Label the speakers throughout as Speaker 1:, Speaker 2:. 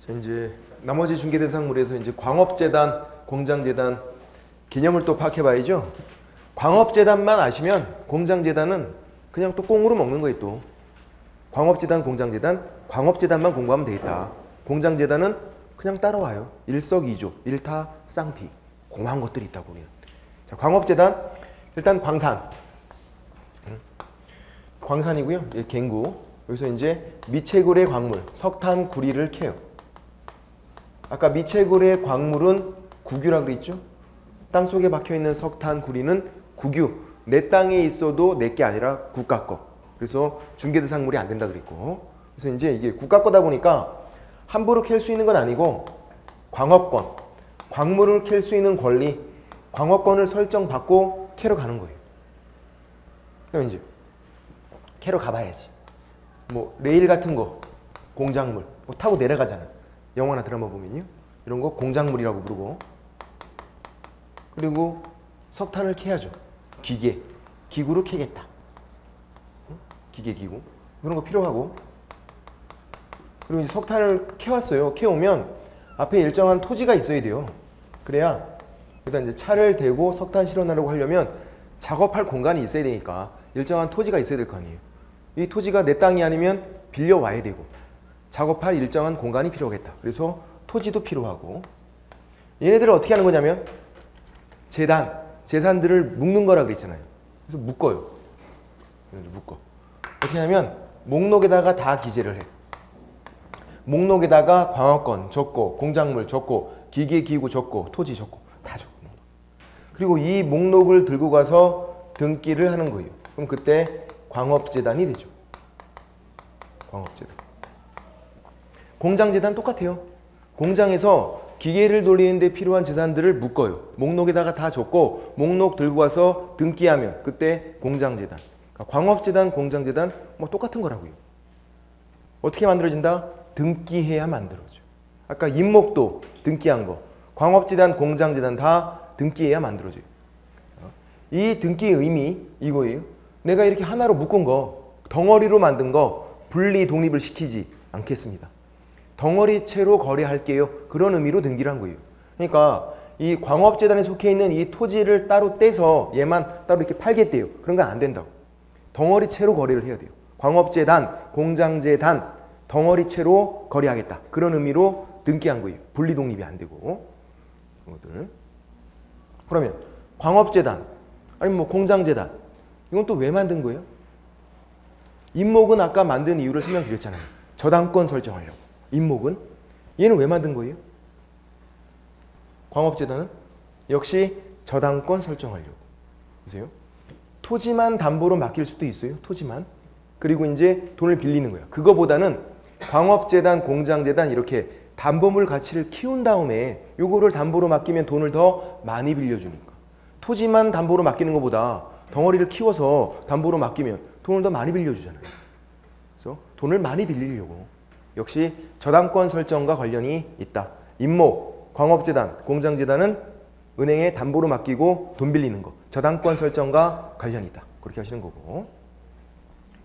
Speaker 1: 자, 이제 나머지 중개대상물에서 이제 광업재단, 공장재단 개념을 또 파악해봐야죠. 광업재단만 아시면 공장재단은 그냥 또 꽁으로 먹는 거예요. 또 광업재단, 공장재단, 광업재단만 공부하면 되겠다. 공장재단은 그냥 따라와요. 일석이조, 일타쌍피, 공한 것들이 있다고. 자, 광업재단 일단 광산, 광산이고요. 예, 갱구. 여기서 이제 미채굴의 광물, 석탄, 구리를 캐요. 아까 미채굴의 광물은 구규라 그랬죠? 땅속에 박혀있는 석탄, 구리는 구규. 내 땅에 있어도 내 게 아니라 국가 거. 그래서 중개대상물이 안 된다 그랬고. 그래서 이제 이게 국가 거다 보니까 함부로 캘 수 있는 건 아니고 광업권, 광물을 캘 수 있는 권리, 광업권을 설정받고 캐러 가는 거예요. 그럼 이제 캐러 가봐야지. 뭐 레일 같은 거, 공작물, 뭐 타고 내려가잖아. 영화나 드라마 보면요. 이런 거 공작물이라고 부르고. 그리고 석탄을 캐야죠. 기계, 기구로 캐겠다. 기계, 기구. 그런 거 필요하고. 그리고 이제 석탄을 캐왔어요. 캐오면 앞에 일정한 토지가 있어야 돼요. 그래야 일단 이제 차를 대고 석탄 실어나려고 하려면 작업할 공간이 있어야 되니까 일정한 토지가 있어야 될 거 아니에요. 이 토지가 내 땅이 아니면 빌려와야 되고 작업할 일정한 공간이 필요하겠다. 그래서 토지도 필요하고. 얘네들을 어떻게 하는 거냐면 재산들을 묶는 거라 그랬잖아요. 그래서 묶어요. 묶어. 어떻게 하냐면 목록에다가 다 기재를 해. 목록에다가 광업권 적고, 공작물 적고, 기계, 기구 적고, 토지 적고, 다 적고. 그리고 이 목록을 들고 가서 등기를 하는 거예요. 그럼 그때 광업재단이 되죠. 광업재단. 공장재단 똑같아요. 공장에서 기계를 돌리는 데 필요한 재산들을 묶어요. 목록에다가 다 적고 목록 들고 와서 등기하면 그때 공장재단. 그러니까 광업재단, 공장재단 뭐 똑같은 거라고요. 어떻게 만들어진다? 등기해야 만들어져. 아까 임목도 등기한 거, 광업재단, 공장재단 다 등기해야 만들어져요. 이 등기의 의미 이거예요. 내가 이렇게 하나로 묶은 거, 덩어리로 만든 거 분리 독립을 시키지 않겠습니다. 덩어리채로 거래할게요. 그런 의미로 등기를 한 거예요. 그러니까 이 광업재단에 속해 있는 이 토지를 따로 떼서 얘만 따로 이렇게 팔겠대요. 그런 건 안 된다고. 덩어리채로 거래를 해야 돼요. 광업재단, 공장재단 덩어리채로 거래하겠다. 그런 의미로 등기한 거예요. 분리 독립이 안 되고. 그러면 광업재단 아니면 뭐 공장재단 이건 또 왜 만든 거예요? 임목은 아까 만든 이유를 설명드렸잖아요. 저당권 설정하려고. 임목은 얘는 왜 만든 거예요? 광업재단은 역시 저당권 설정하려고. 보세요. 토지만 담보로 맡길 수도 있어요. 토지만. 그리고 이제 돈을 빌리는 거야. 그거보다는 광업재단, 공장재단 이렇게 담보물 가치를 키운 다음에 요거를 담보로 맡기면 돈을 더 많이 빌려주니까. 토지만 담보로 맡기는 것보다 덩어리를 키워서 담보로 맡기면 돈을 더 많이 빌려주잖아요. 그래서 돈을 많이 빌리려고. 역시 저당권 설정과 관련이 있다. 임목, 광업재단, 공장재단은 은행에 담보로 맡기고 돈 빌리는 거. 저당권 설정과 관련이 있다. 그렇게 하시는 거고.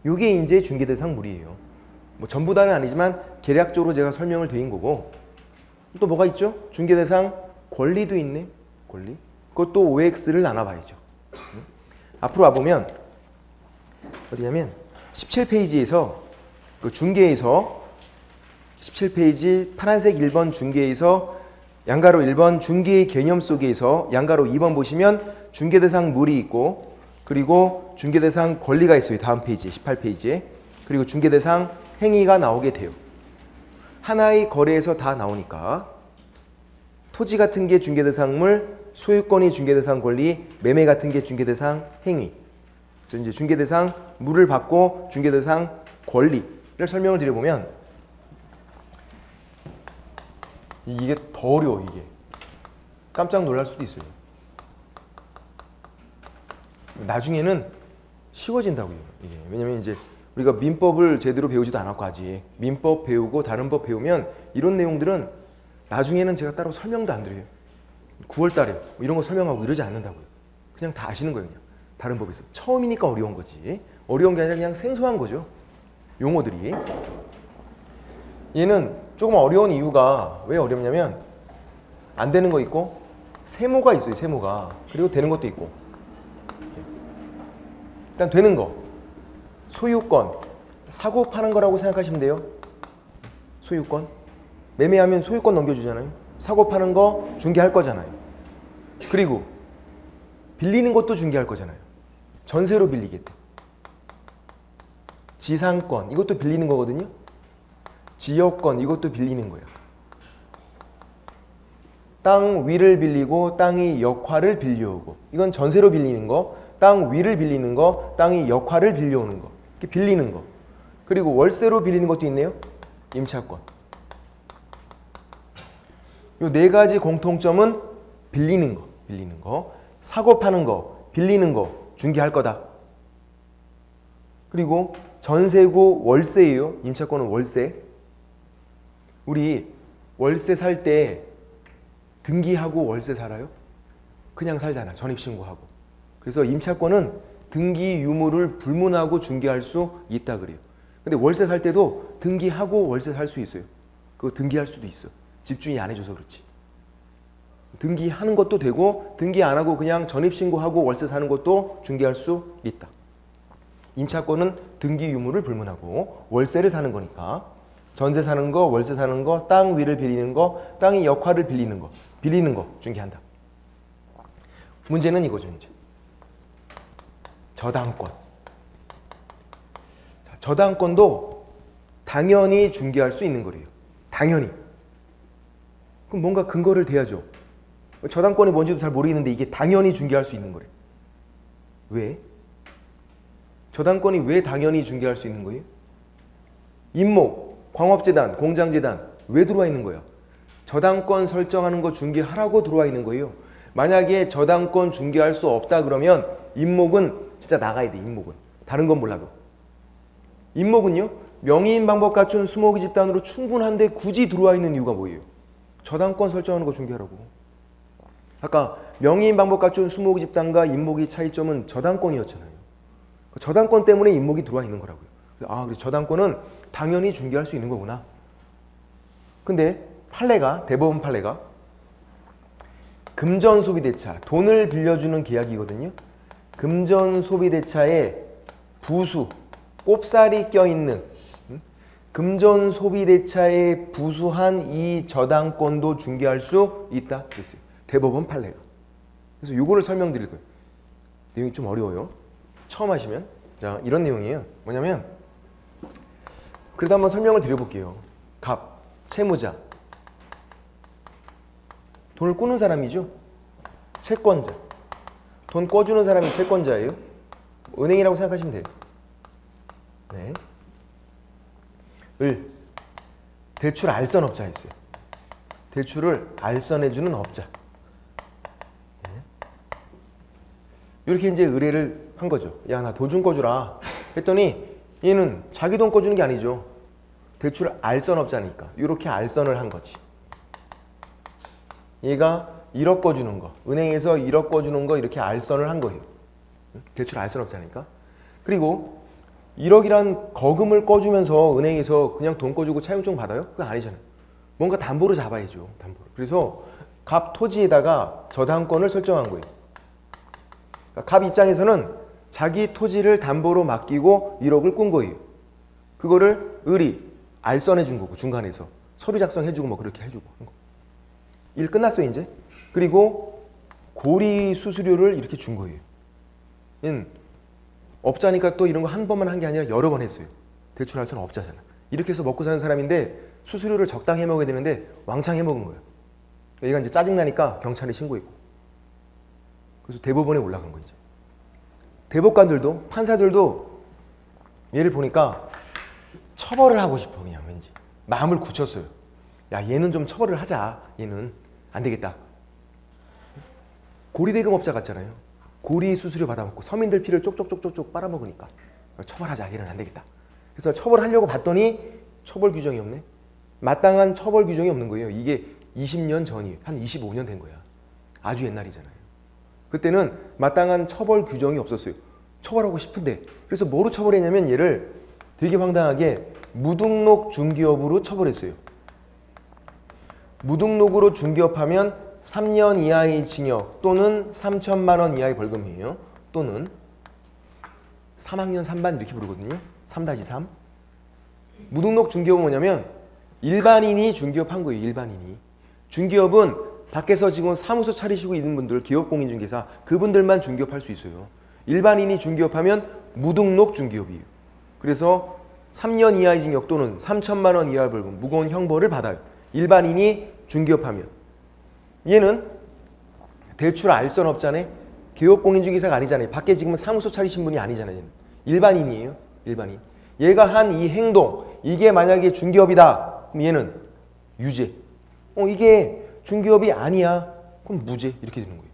Speaker 1: 이게 이제 중개대상물이에요. 뭐 전부 다는 아니지만 계략적으로 제가 설명을 드린 거고. 또 뭐가 있죠? 중개대상 권리도 있네. 권리. 그것도 OX를 나눠봐야죠. 앞으로 와보면 어디냐면 17페이지에서 그 중개에서 17페이지 파란색 1번 중개에서 양가로 1번 중개의 개념 속에서 양가로 2번 보시면 중개대상 물이 있고 그리고 중개대상 권리가 있어요. 다음 페이지 18페이지에. 그리고 중개대상 행위가 나오게 돼요. 하나의 거래에서 다 나오니까 토지 같은 게 중개대상물, 소유권이 중개대상 권리, 매매 같은 게 중개대상 행위. 그래서 이제 중개대상 물을 받고 중개대상 권리를 설명을 드려보면 이게 더 어려워. 이게 깜짝 놀랄 수도 있어요. 나중에는 쉬워진다고요. 이게. 왜냐면 이제 우리가 민법을 제대로 배우지도 않았고 아직 민법 배우고 다른 법 배우면 이런 내용들은 나중에는 제가 따로 설명도 안 드려요. 9월 달에 뭐 이런 거 설명하고 이러지 않는다고요. 그냥 다 아시는 거예요. 그냥. 다른 법에서. 처음이니까 어려운 거지. 어려운 게 아니라 그냥 생소한 거죠. 용어들이. 얘는 조금 어려운 이유가 왜 어렵냐면 안 되는 거 있고 세모가 있어요. 세모가. 그리고 되는 것도 있고. 일단 되는 거. 소유권. 사고 파는 거라고 생각하시면 돼요. 소유권. 매매하면 소유권 넘겨주잖아요. 사고 파는 거 중개할 거잖아요. 그리고 빌리는 것도 중개할 거잖아요. 전세로 빌리겠대. 지상권. 이것도 빌리는 거거든요. 지역권. 이것도 빌리는 거예요. 땅 위를 빌리고 땅이 역화를 빌려오고. 이건 전세로 빌리는 거. 땅 위를 빌리는 거. 땅이 역화를 빌려오는 거. 이렇게 빌리는 거. 그리고 월세로 빌리는 것도 있네요. 임차권. 요 네 가지 공통점은 빌리는 거. 빌리는 거. 사고 파는 거. 빌리는 거. 중개할 거다. 그리고 전세고 월세예요. 임차권은 월세. 우리 월세 살 때 등기하고 월세 살아요? 그냥 살잖아. 전입신고하고. 그래서 임차권은 등기 유무를 불문하고 중개할 수 있다 그래요. 근데 월세 살 때도 등기하고 월세 살 수 있어요. 그거 등기할 수도 있어. 집주인이 안 해줘서 그렇지. 등기하는 것도 되고 등기 안 하고 그냥 전입신고하고 월세 사는 것도 중개할 수 있다. 임차권은 등기 유무를 불문하고 월세를 사는 거니까 전세 사는 거, 월세 사는 거, 땅 위를 빌리는 거, 땅이 역화를 빌리는 거 중개한다. 문제는 이거죠. 이제 저당권. 자, 저당권도 당연히 중개할 수 있는 거래요. 당연히. 그럼 뭔가 근거를 대야죠. 저당권이 뭔지도 잘 모르겠는데 이게 당연히 중개할 수 있는 거래요. 왜? 저당권이 왜 당연히 중개할 수 있는 거예요? 임목, 광업재단, 공장재단 왜 들어와 있는 거예요? 저당권 설정하는 거 중개하라고 들어와 있는 거예요. 만약에 저당권 중개할 수 없다 그러면 임목은 진짜 나가야 돼. 임목은. 다른 건 몰라도. 임목은요. 명의인 방법 갖춘 수목이 집단으로 충분한데 굳이 들어와 있는 이유가 뭐예요? 저당권 설정하는 거 중개하라고. 아까 명의인 방법 갖춘 수목이 집단과 임목의 차이점은 저당권이었잖아요. 저당권 때문에 임목이 들어와 있는 거라고요. 아, 그래서 저당권은 당연히 중개할 수 있는 거구나. 근데 판례가, 대법원 판례가 금전소비대차, 돈을 빌려주는 계약이거든요. 금전소비대차에 부수, 꼽살이 껴있는 금전소비대차에 부수한 이 저당권도 중개할 수 있다 그랬어요. 대법원 판례가. 그래서 요거를 설명드릴 거예요. 내용이 좀 어려워요. 처음 하시면. 자, 이런 내용이에요. 뭐냐면 그래도 한번 설명을 드려볼게요. 갑, 채무자. 돈을 꾸는 사람이죠. 채권자. 돈 꿔주는 사람이 채권자예요. 은행이라고 생각하시면 돼요. 네. 을. 대출 알선업자 있어요. 대출을 알선해주는 업자. 네. 이렇게 이제 의뢰를 한 거죠. 야, 나 돈 좀 꿔주라. 했더니 얘는 자기 돈 꿔주는 게 아니죠. 대출 알선업자니까. 이렇게 알선을 한 거지. 얘가 1억 꿔주는 거. 은행에서 1억 꿔주는 거 이렇게 알선을 한 거예요. 대출 알선업자니까. 그리고 1억이란 거금을 꿔주면서 은행에서 그냥 돈 꿔주고 차용증 받아요? 그건 아니잖아요. 뭔가 담보로 잡아야죠. 담보로. 그래서 갑 토지에다가 저당권을 설정한 거예요. 그러니까 갑 입장에서는 자기 토지를 담보로 맡기고 1억을 꾼 거예요. 그거를 을이 알선해 준 거고 중간에서 서류 작성해 주고 뭐 그렇게 해주고 한 거. 일 끝났어요 이제. 그리고 고리 수수료를 이렇게 준 거예요. 얘는 업자니까 또 이런 거 한 번만 한 게 아니라 여러 번 했어요. 대출 알선 업자잖아. 이렇게 해서 먹고 사는 사람인데 수수료를 적당히 해먹어야 되는데 왕창 해먹은 거예요. 얘가 이제 짜증나니까 경찰에 신고했고. 그래서 대법원에 올라간 거죠. 대법관들도 판사들도 얘를 보니까 처벌을 하고 싶어. 그냥 왠지 마음을 굳혔어요. 야, 얘는 좀 처벌을 하자. 얘는 안 되겠다. 고리대금업자 같잖아요. 고리 수수료 받아먹고 서민들 피를 쪽쪽쪽쪽쪽 빨아먹으니까 처벌하자. 얘는 안 되겠다. 그래서 처벌하려고 봤더니 처벌 규정이 없네. 마땅한 처벌 규정이 없는 거예요. 이게 20년 전이에요. 한 25년 된 거야. 아주 옛날이잖아요. 그때는 마땅한 처벌 규정이 없었어요. 처벌하고 싶은데. 그래서 뭐로 처벌했냐면 얘를 되게 황당하게 무등록 중개업으로 처벌했어요. 무등록으로 중개업하면 3년 이하의 징역 또는 3천만 원 이하의 벌금이에요. 또는 3학년 3반 이렇게 부르거든요. 3-3. 무등록 중개업은 뭐냐면 일반인이 중개업한 거예요. 일반인이. 중개업은 밖에서 지금 사무소 차리시고 있는 분들, 기업공인중개사 그분들만 중개업할 수 있어요. 일반인이 중개업하면 무등록 중개업이에요. 그래서 3년 이하의 징역 또는 3천만 원 이하의 벌금, 무거운 형벌을 받아요. 일반인이 중개업하면. 얘는 대출 알선업자네. 기업공인중개사가 아니잖아요. 밖에 지금 사무소 차리신 분이 아니잖아요. 얘는. 일반인이에요. 일반인. 얘가 한 이 행동, 이게 만약에 중개업이다. 그럼 얘는 유죄. 이게 중개업이 아니야. 그럼 무죄. 이렇게 되는 거예요.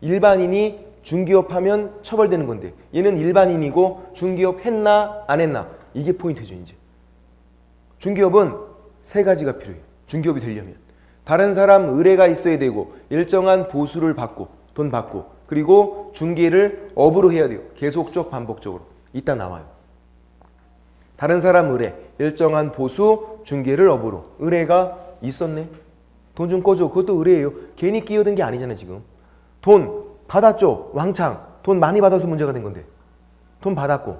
Speaker 1: 일반인이 중개업하면 처벌되는 건데 얘는 일반인이고 중개업 했나 안 했나. 이게 포인트죠. 이제. 중개업은 세 가지가 필요해요. 중개업이 되려면. 다른 사람 의뢰가 있어야 되고 일정한 보수를 받고 돈 받고 그리고 중개를 업으로 해야 돼요. 계속적 반복적으로. 이따 나와요. 다른 사람 의뢰, 일정한 보수, 중개를 업으로. 의뢰가 있었네. 돈 좀 꺼줘. 그것도 의뢰예요. 괜히 끼어든 게 아니잖아요. 지금. 돈 받았죠. 왕창. 돈 많이 받아서 문제가 된 건데. 돈 받았고.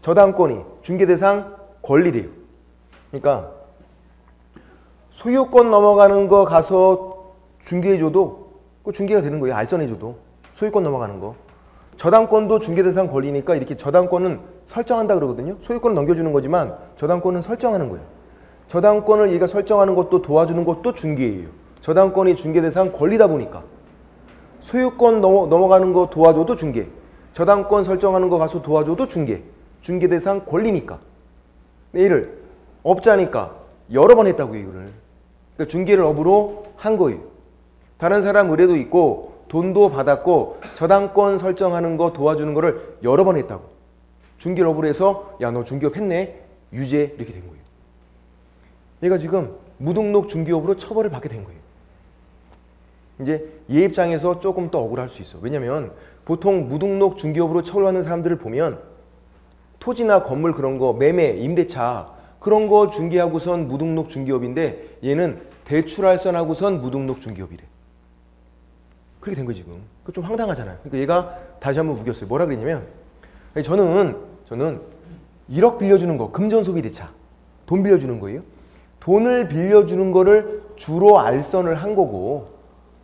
Speaker 1: 저당권이 중개대상 권리래요. 그러니까 소유권 넘어가는 거 가서 중개해줘도 그 중개가 되는 거예요. 알선해줘도. 소유권 넘어가는 거. 저당권도 중개대상 권리니까 이렇게 저당권은 설정한다 그러거든요. 소유권을 넘겨주는 거지만 저당권은 설정하는 거예요. 저당권을 얘가 설정하는 것도 도와주는 것도 중개예요. 저당권이 중개대상 권리다 보니까. 소유권 넘어가는 거 도와줘도 중개. 저당권 설정하는 거 가서 도와줘도 중개. 중개대상 권리니까. 얘를 업자니까 여러 번 했다고요. 이거를. 그러니까 중개를 업으로 한 거예요. 다른 사람 의뢰도 있고 돈도 받았고 저당권 설정하는 거 도와주는 거를 여러 번 했다고. 중개를 업으로 해서 야 너 중개업 했네. 유죄 이렇게 된 거예요. 얘가 지금 무등록 중개업으로 처벌을 받게 된 거예요. 이제 얘 입장에서 조금 더 억울할 수 있어. 왜냐면 보통 무등록 중개업으로 처벌받는 사람들을 보면 토지나 건물 그런 거 매매, 임대차 그런 거 중개하고선 무등록 중개업인데 얘는 대출알선하고선 무등록 중개업이래. 그렇게 된 거지 지금. 그 좀 황당하잖아요. 그러니까 얘가 다시 한번 우겼어요. 뭐라 그랬냐면 저는 1억 빌려주는 거 금전소비대차 돈 빌려주는 거예요. 돈을 빌려주는 거를 주로 알선을 한 거고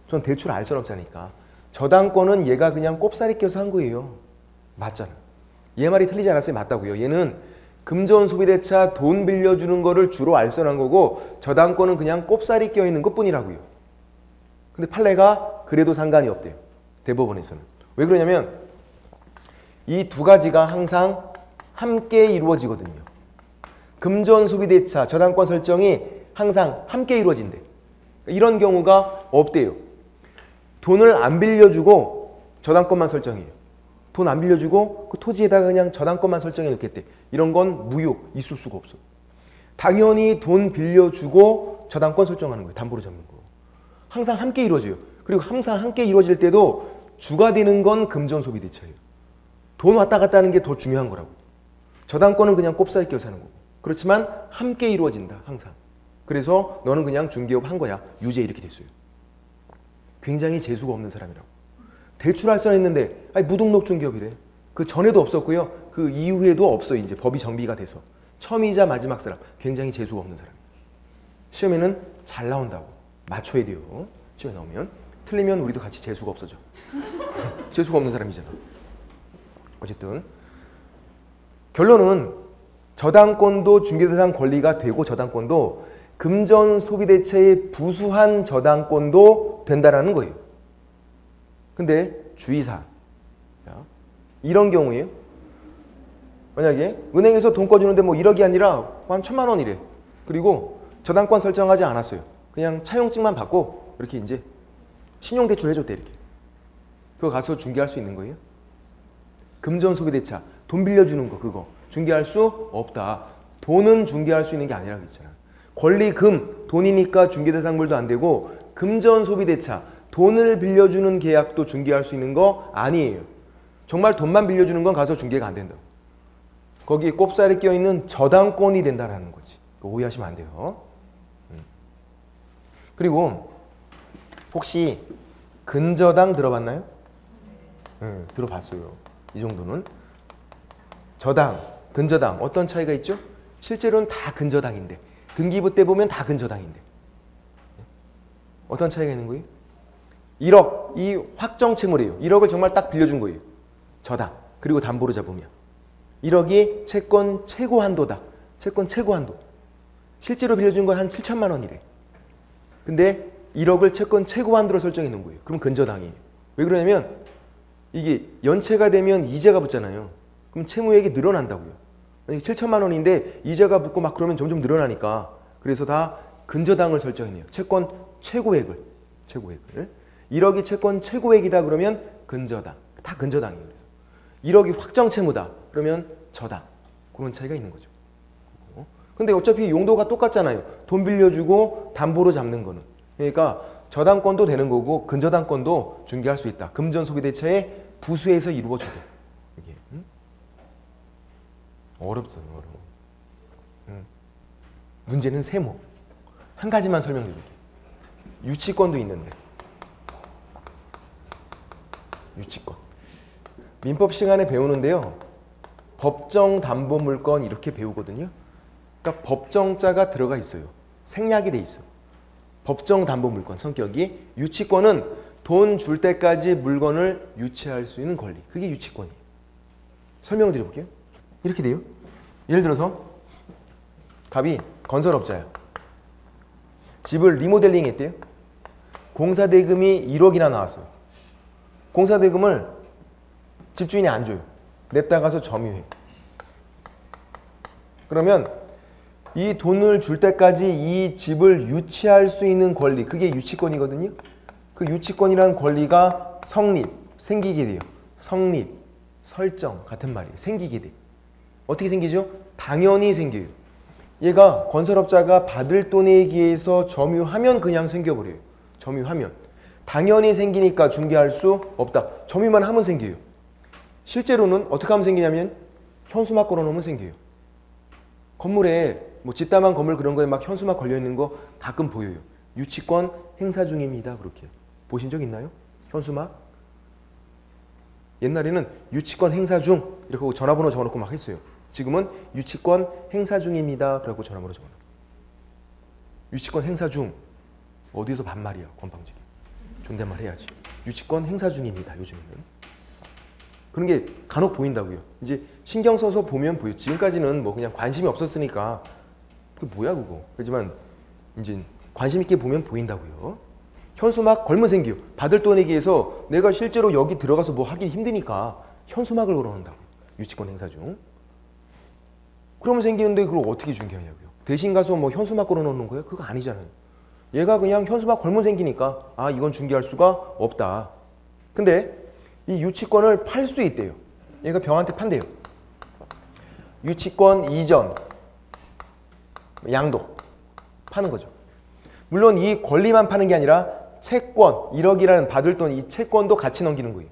Speaker 1: 전 대출 알선업자니까 저당권은 얘가 그냥 꼽사리 껴서 한 거예요. 맞잖아. 얘 말이 틀리지 않았어요. 맞다고요. 얘는 금전소비대차 돈 빌려주는 거를 주로 알선한 거고 저당권은 그냥 꼽사리 껴있는 것뿐이라고요. 근데 판례가 그래도 상관이 없대요. 대법원에서는. 왜 그러냐면 이 두 가지가 항상 함께 이루어지거든요. 금전소비대차 저당권 설정이 항상 함께 이루어진대. 이런 경우가 없대요. 돈을 안 빌려주고 저당권만 설정해요. 돈 안 빌려주고 그 토지에다가 그냥 저당권만 설정해 놓겠대. 이런 건 무효. 있을 수가 없어. 당연히 돈 빌려주고 저당권 설정하는 거예요. 담보로 잡는 거. 항상 함께 이루어져요. 그리고 항상 함께 이루어질 때도 주가 되는 건 금전소비대차예요. 돈 왔다 갔다 하는 게 더 중요한 거라고. 저당권은 그냥 꼽사리 껴서 하는 거고. 그렇지만 함께 이루어진다. 항상. 그래서 너는 그냥 중개업 한 거야. 유죄 이렇게 됐어요. 굉장히 재수가 없는 사람이라고. 대출 알선했는데 무등록 중개업이래. 그 전에도 없었고요. 그 이후에도 없어요. 이제 법이 정비가 돼서. 처음이자 마지막 사람. 굉장히 재수가 없는 사람. 시험에는 잘 나온다고. 맞춰야 돼요. 시험에 나오면. 틀리면 우리도 같이 재수가 없어져. 재수가 없는 사람이잖아. 어쨌든 결론은 저당권도 중개대상 권리가 되고 저당권도 금전소비대체의 부수한 저당권도 된다라는 거예요. 근데 주의사항. 이런 경우에요. 만약에 은행에서 돈 꺼주는데 뭐 1억이 아니라 한 1,000만 원이래. 그리고 저당권 설정하지 않았어요. 그냥 차용증만 받고 이렇게 이제 신용대출 해줬대 이렇게. 그거 가서 중개할 수 있는 거예요? 금전소비대차 돈 빌려주는 거 그거 중개할 수 없다. 돈은 중개할 수 있는 게 아니라 그랬잖아. 권리금 돈이니까 중개대상물도 안 되고 금전소비대차 돈을 빌려주는 계약도 중개할 수 있는 거 아니에요. 정말 돈만 빌려주는 건 가서 중개가 안 된다고. 거기에 꼽살이 껴있는 저당권이 된다라는 거지. 오해하시면 안 돼요. 그리고 혹시 근저당 들어봤나요? 네, 들어봤어요. 이 정도는. 저당, 근저당 어떤 차이가 있죠? 실제로는 다 근저당인데 등기부 때 보면 다 근저당인데 어떤 차이가 있는 거예요? 1억, 이 확정 채무래요. 1억을 정말 딱 빌려준 거예요. 저당, 그리고 담보로 잡으면 1억이 채권 최고 한도다. 채권 최고 한도. 실제로 빌려준 건 한 7천만 원이래. 근데 1억을 채권 최고 한도로 설정해 놓은 거예요. 그럼 근저당이에요. 왜 그러냐면 이게 연체가 되면 이자가 붙잖아요. 그럼 채무액이 늘어난다고요. 7천만 원인데 이자가 붙고 막 그러면 점점 늘어나니까 그래서 다 근저당을 설정해내요. 채권 최고액을. 1억이 채권 최고액이다 그러면 근저당. 다 근저당이에요. 그래서 1억이 확정 채무다 그러면 저당. 그런 차이가 있는 거죠. 근데 어차피 용도가 똑같잖아요. 돈 빌려주고 담보로 잡는 거는. 그러니까 저당권도 되는 거고 근저당권도 중개할 수 있다. 금전소비대차의 부수에서 이루어져요. 이게 어렵죠. 어려워. 문제는 세모. 한 가지만 설명드릴게요. 유치권도 있는데. 유치권. 민법 시간에 배우는데요. 법정 담보 물건 이렇게 배우거든요. 그러니까 법정자가 들어가 있어요. 생략이 돼 있어. 법정 담보 물건 성격이. 유치권은 돈 줄 때까지 물건을 유치할 수 있는 권리. 그게 유치권이에요. 설명을 드려볼게요. 이렇게 돼요. 예를 들어서 갑이 건설업자야. 집을 리모델링 했대요. 공사대금이 1억이나 나왔어요. 공사대금을 집주인이 안 줘요. 냅다 가서 점유해. 그러면 이 돈을 줄 때까지 이 집을 유치할 수 있는 권리, 그게 유치권이거든요. 그 유치권이라는 권리가 성립, 생기게 돼요. 성립, 설정 같은 말이에요. 생기게 돼. 어떻게 생기죠? 당연히 생겨요. 얘가 건설업자가 받을 돈에 의해서 점유하면 그냥 생겨버려요. 점유하면. 당연히 생기니까 중개할 수 없다. 점유만 하면 생겨요. 실제로는 어떻게 하면 생기냐면 현수막 걸어놓으면 생겨요. 건물에 뭐 집담한 건물 그런 거에 막 현수막 걸려있는 거 가끔 보여요. 유치권 행사 중입니다. 그렇게. 보신 적 있나요? 현수막? 옛날에는 유치권 행사 중 이렇게 하고 전화번호 적어놓고 막 했어요. 지금은 유치권 행사 중입니다. 그러고 전화번호 적어놓고. 유치권 행사 중. 어디서 반말이야. 건방지게. 존댓말 해야지. 유치권 행사 중입니다. 요즘에는. 그런 게 간혹 보인다고요. 이제 신경 써서 보면 보여. 지금까지는 뭐 그냥 관심이 없었으니까 그게 뭐야 그거. 그렇지만 이제 관심 있게 보면 보인다고요. 현수막 걸면 생겨요. 받을 돈에 의해서 내가 실제로 여기 들어가서 뭐 하기 힘드니까 현수막을 걸어놓는다고요. 유치권 행사 중. 그러면 생기는데 그걸 어떻게 중개하냐고요. 대신 가서 뭐 현수막 걸어놓는 거예요? 그거 아니잖아요. 얘가 그냥 현수막 걸면 생기니까 아 이건 중개할 수가 없다. 근데 이 유치권을 팔 수 있대요. 얘가 병한테 판대요. 유치권 이전, 양도 파는 거죠. 물론 이 권리만 파는 게 아니라 채권, 1억이라는 받을 돈 이 채권도 같이 넘기는 거예요.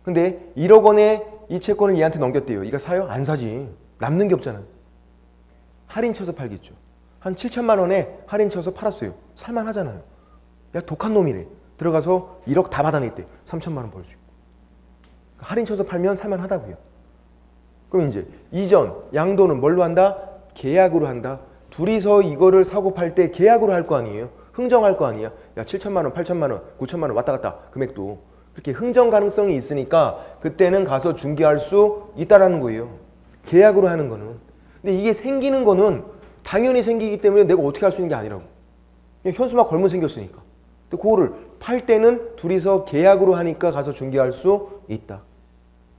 Speaker 1: 근데 1억 원에 이 채권을 얘한테 넘겼대요. 얘가 사요? 안 사지. 남는 게 없잖아요. 할인 쳐서 팔겠죠. 한 7천만 원에 할인 쳐서 팔았어요. 살만 하잖아요. 야 독한 놈이래. 들어가서 1억 다 받아냈대. 3천만 원 벌 수 있고. 할인 쳐서 팔면 살만 하다고요. 그럼 이제 이전, 양도는 뭘로 한다? 계약으로 한다. 둘이서 이거를 사고 팔 때 계약으로 할 거 아니에요. 흥정할 거 아니야. 야 7천만 원, 8천만 원, 9천만 원 왔다 갔다 금액도. 그렇게 흥정 가능성이 있으니까 그때는 가서 중개할 수 있다라는 거예요. 계약으로 하는 거는. 근데 이게 생기는 거는 당연히 생기기 때문에 내가 어떻게 할 수 있는 게 아니라고. 그냥 현수막 걸면 생겼으니까. 근데 그거를 팔 때는 둘이서 계약으로 하니까 가서 중개할 수 있다.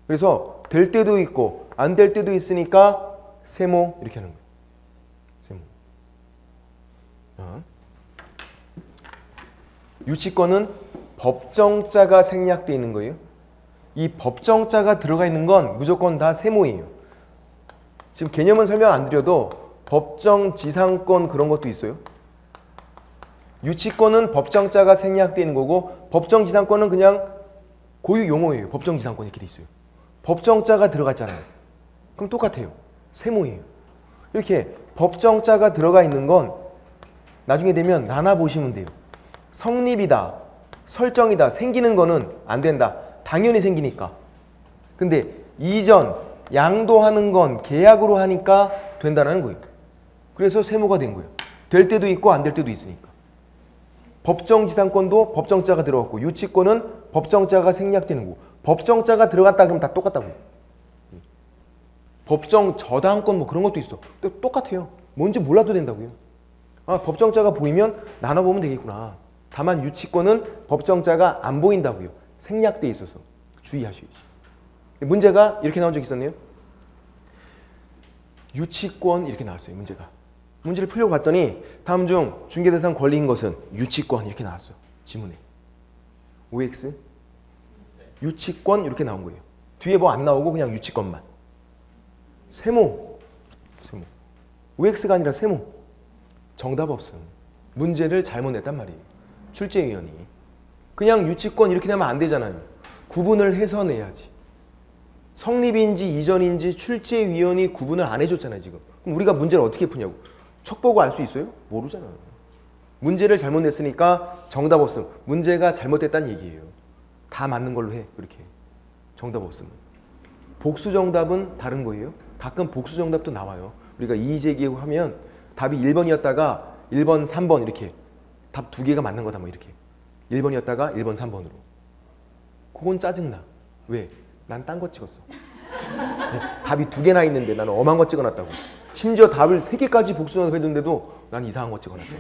Speaker 1: 그래서 될 때도 있고 안 될 때도 있으니까 세모 이렇게 하는 거예요. 세모. 유치권은 법정자가 생략되어 있는 거예요. 이 법정자가 들어가 있는 건 무조건 다 세모예요. 지금 개념은 설명 안 드려도 법정지상권 그런 것도 있어요. 유치권은 법정자가 생략되어 있는 거고 법정지상권은 그냥 고유 용어예요. 법정지상권 이렇게 돼 있어요. 법정자가 들어갔잖아요. 그럼 똑같아요. 세모예요. 이렇게 법정자가 들어가 있는 건 나중에 되면 나눠 보시면 돼요. 성립이다, 설정이다, 생기는 거는 안 된다. 당연히 생기니까. 근데 이전, 양도하는 건 계약으로 하니까 된다는 거예요. 그래서 세모가 된 거예요. 될 때도 있고 안 될 때도 있으니까. 법정지상권도 법정자가 들어갔고 유치권은 법정자가 생략되는 거고 법정자가 들어갔다 그러면 다 똑같다고요. 법정 저당권 뭐 그런 것도 있어. 똑같아요. 뭔지 몰라도 된다고요. 아, 법정자가 보이면 나눠보면 되겠구나. 다만 유치권은 법정자가 안 보인다고요. 생략돼 있어서 주의하셔야지. 문제가 이렇게 나온 적 있었네요. 유치권 이렇게 나왔어요. 문제가. 문제를 풀려고 봤더니 다음 중 중개대상 권리인 것은 유치권 이렇게 나왔어요. 지문에. OX 유치권 이렇게 나온 거예요. 뒤에 뭐 안 나오고 그냥 유치권만. 세모. OX가 아니라 세모. 정답 없음. 문제를 잘못 냈단 말이에요. 출제위원이. 그냥 유치권 이렇게 내면 안 되잖아요. 구분을 해서 내야지. 성립인지 이전인지 출제위원이 구분을 안 해줬잖아요. 지금. 그럼 우리가 문제를 어떻게 푸냐고. 척 보고 알 수 있어요? 모르잖아요. 문제를 잘못 냈으니까 정답 없음. 문제가 잘못됐다는 얘기예요. 다 맞는 걸로 해. 그렇게. 정답 없음. 복수 정답은 다른 거예요. 가끔 복수 정답도 나와요. 우리가 이의제기하면 답이 1번이었다가 1번, 3번 이렇게 답 두 개가 맞는 거다 뭐 이렇게 1번이었다가 1번, 3번으로. 그건 짜증나. 왜? 난 딴 거 찍었어. 답이 두 개나 있는데 나는 엄한 거 찍어놨다고. 심지어 답을 3개까지 복수 해줬는데도 난 이상한 거 찍어놨어.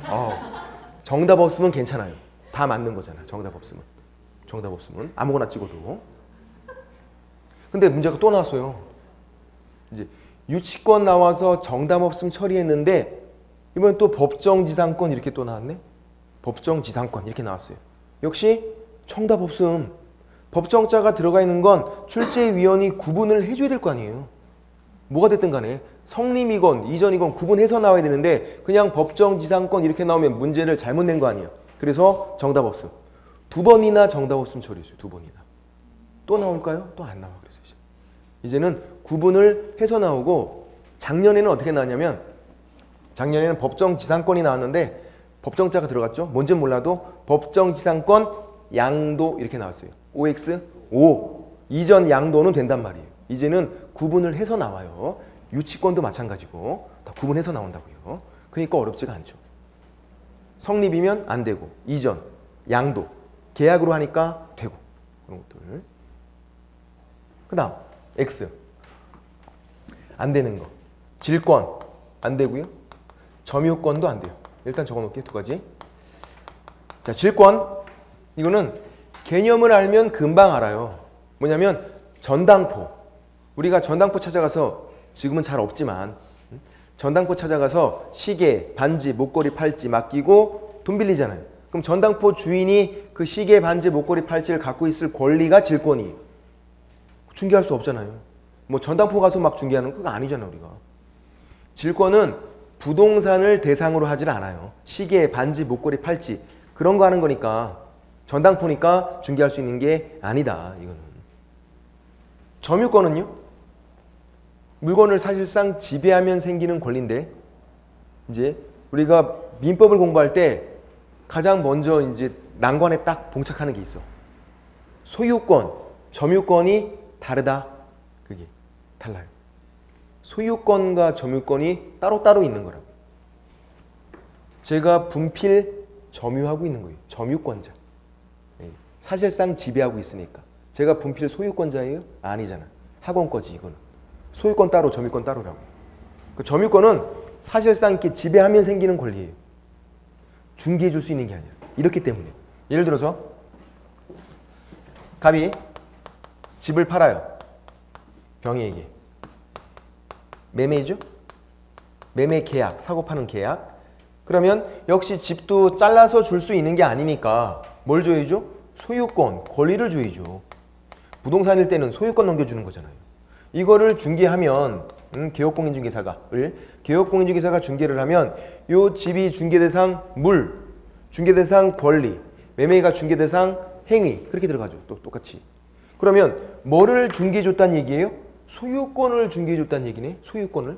Speaker 1: 정답 없으면 괜찮아요. 다 맞는 거잖아. 정답 없으면. 정답 없으면 아무거나 찍어도. 근데 문제가 또 나왔어요. 이제 유치권 나와서 정답 없음 처리했는데 이번엔 또 법정지상권 이렇게 또 나왔네. 법정지상권 이렇게 나왔어요. 역시 정답 없음. 법정자가 들어가 있는 건 출제위원이 구분을 해줘야 될 거 아니에요. 뭐가 됐든 간에 성립이건 이전이건 구분해서 나와야 되는데 그냥 법정지상권 이렇게 나오면 문제를 잘못 낸 거 아니에요. 그래서 정답 없음. 2번이나 정답 없음 처리했어요. 2번이나. 또 나올까요? 또 안 나와. 그래서 이제는 구분을 해서 나오고 작년에는 어떻게 나왔냐면 작년에는 법정지상권이 나왔는데 법정자가 들어갔죠. 뭔지는 몰라도 법정지상권 양도 이렇게 나왔어요. OX, O. 이전 양도는 된단 말이에요. 이제는 구분을 해서 나와요. 유치권도 마찬가지고 다 구분해서 나온다고요. 그러니까 어렵지가 않죠. 성립이면 안 되고 이전, 양도, 계약으로 하니까 되고 그런 것들. 그 다음 X. 안 되는 거. 질권 안 되고요. 점유권도 안 돼요. 일단 적어놓을게요. 2가지. 자, 질권. 이거는 개념을 알면 금방 알아요. 뭐냐면 전당포. 우리가 전당포 찾아가서 지금은 잘 없지만 전당포 찾아가서 시계, 반지, 목걸이, 팔찌 맡기고 돈 빌리잖아요. 그럼 전당포 주인이 그 시계, 반지, 목걸이, 팔찌를 갖고 있을 권리가 질권이에요. 중개할 수 없잖아요. 뭐 전당포 가서 막 중개하는 그거 아니잖아요. 우리가. 질권은 부동산을 대상으로 하질 않아요. 시계, 반지, 목걸이, 팔찌 그런 거 하는 거니까 전당포니까 중개할 수 있는 게 아니다. 이거는. 점유권은요? 물건을 사실상 지배하면 생기는 권리인데 이제 우리가 민법을 공부할 때 가장 먼저 이제 난관에 딱 봉착하는 게 있어. 소유권, 점유권이 다르다. 그게 달라요. 소유권과 점유권이 따로따로 있는 거라고. 제가 분필 점유하고 있는 거예요. 점유권자. 사실상 지배하고 있으니까. 제가 분필 소유권자예요? 아니잖아. 학원 거지 이거는. 소유권 따로 점유권 따로라고. 그 점유권은 사실상 이렇게 지배하면 생기는 권리예요. 중개해 줄 수 있는 게 아니야. 이렇기 때문에. 예를 들어서 갑이 집을 팔아요. 병이에게. 매매죠? 매매 계약, 사고 파는 계약. 그러면 역시 집도 잘라서 줄 수 있는 게 아니니까 뭘 줘야죠? 소유권, 권리를 줘야죠. 부동산일 때는 소유권 넘겨주는 거잖아요. 이거를 중개하면 개업공인중개사가 중개를 하면 요 집이 중개대상 물, 중개대상 권리, 매매가 중개대상 행위 그렇게 들어가죠. 또 똑같이. 그러면 뭐를 중개해줬다는 얘기예요? 소유권을 중개해줬다는 얘기네. 소유권을.